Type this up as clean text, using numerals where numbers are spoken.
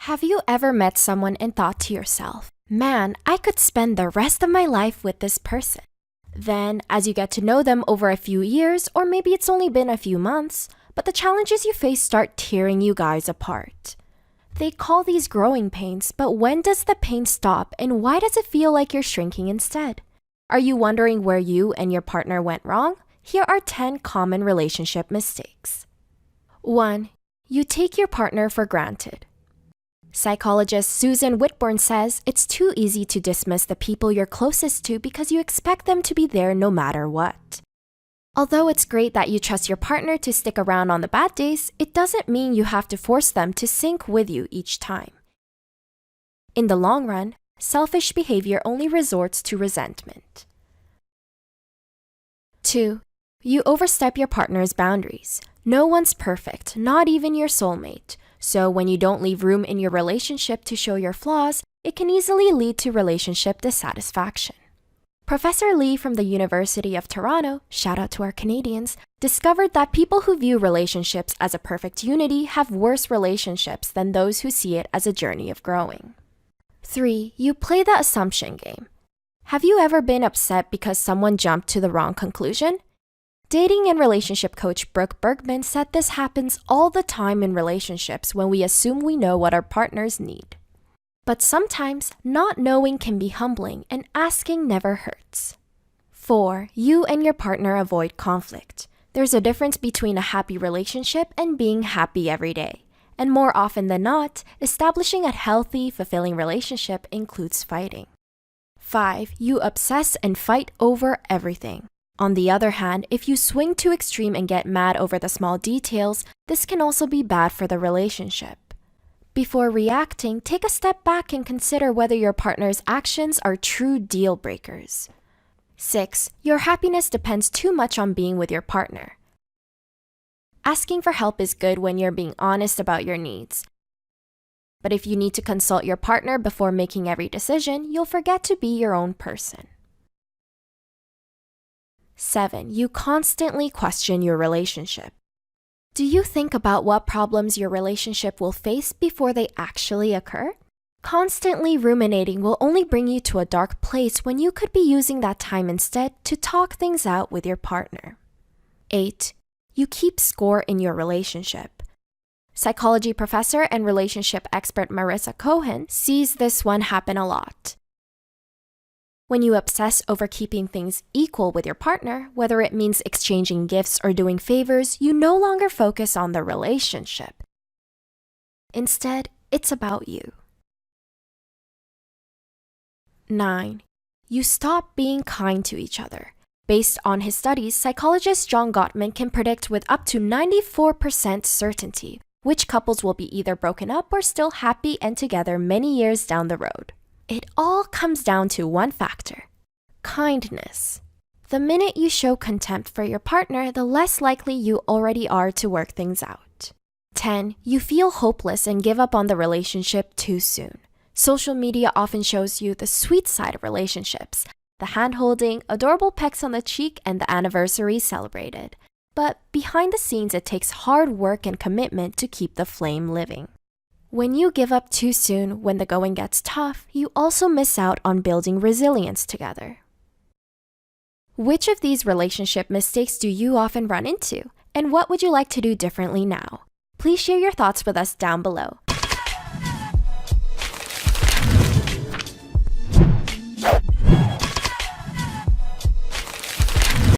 Have you ever met someone and thought to yourself, man, I could spend the rest of my life with this person? Then, as you get to know them over a few years, or maybe it's only been a few months, but the challenges you face start tearing you guys apart. They call these growing pains, but when does the pain stop and why does it feel like you're shrinking instead? Are you wondering where you and your partner went wrong? Here are 10 common relationship mistakes. 1. You take your partner for granted. Psychologist Susan Whitburn says it's too easy to dismiss the people you're closest to because you expect them to be there no matter what. Although it's great that you trust your partner to stick around on the bad days, it doesn't mean you have to force them to sync with you each time. In the long run, selfish behavior only resorts to resentment. 2. You overstep your partner's boundaries. No one's perfect, not even your soulmate. So when you don't leave room in your relationship to show your flaws, it can easily lead to relationship dissatisfaction. Professor Lee from the University of Toronto, shout out to our Canadians, discovered that people who view relationships as a perfect unity have worse relationships than those who see it as a journey of growing. 3. You play the assumption game. Have you ever been upset because someone jumped to the wrong conclusion? Dating and relationship coach Brooke Bergman said this happens all the time in relationships when we assume we know what our partners need. But sometimes, not knowing can be humbling and asking never hurts. 4. You and your partner avoid conflict. There's a difference between a happy relationship and being happy every day. And more often than not, establishing a healthy, fulfilling relationship includes fighting. 5. You obsess and fight over everything. On the other hand, if you swing too extreme and get mad over the small details, this can also be bad for the relationship. Before reacting, take a step back and consider whether your partner's actions are true deal breakers. 6. Your happiness depends too much on being with your partner. Asking for help is good when you're being honest about your needs. But if you need to consult your partner before making every decision, you'll forget to be your own person. 7. You constantly question your relationship. Do you think about what problems your relationship will face before they actually occur? Constantly ruminating will only bring you to a dark place when you could be using that time instead to talk things out with your partner. 8. You keep score in your relationship. Psychology professor and relationship expert Marissa Cohen sees this one happen a lot. When you obsess over keeping things equal with your partner, whether it means exchanging gifts or doing favors, you no longer focus on the relationship. Instead, it's about you. 9. You stop being kind to each other. Based on his studies, psychologist John Gottman can predict with up to 94% certainty which couples will be either broken up or still happy and together many years down the road. It all comes down to one factor: kindness. The minute you show contempt for your partner, the less likely you already are to work things out. 10. You feel hopeless and give up on the relationship too soon. Social media often shows you the sweet side of relationships, the hand-holding, adorable pecks on the cheek, and the anniversary celebrated. But behind the scenes, it takes hard work and commitment to keep the flame living. When you give up too soon when the going gets tough, you also miss out on building resilience together. Which of these relationship mistakes do you often run into? And what would you like to do differently now? Please share your thoughts with us down below.